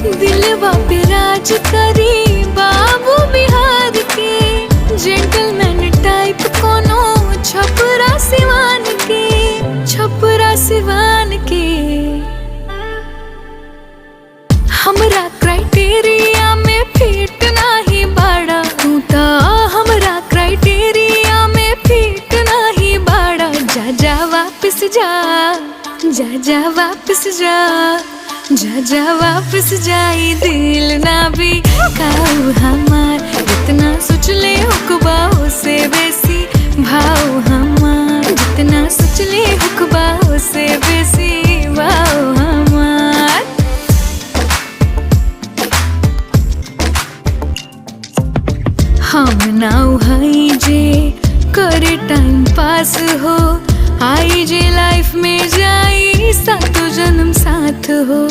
दिलवा पे राज करी बाबू बिहार के, जेंटलमैन टाइप कोनो छपरा सिवान के, छपरा सिवान के। हमरा क्राइटेरिया में फिट नाही बाड़ा तू ता, हमरा क्राइटेरिया में फिट नाही बाड़ा। जा जा वापस जा, जा जा वापस जा, जा जा वापस जाई दिल ना भी काऊ हमार। जितना सोच ले हुक्बाओ से बेसी भाव हमार, जितना सोच ले हुक्बाओ से बेसी भाव हमार। हम नाउ हई जे करे टाइम पास हो, आई जे लाइफ में जाई सातो जन्म साथ हो।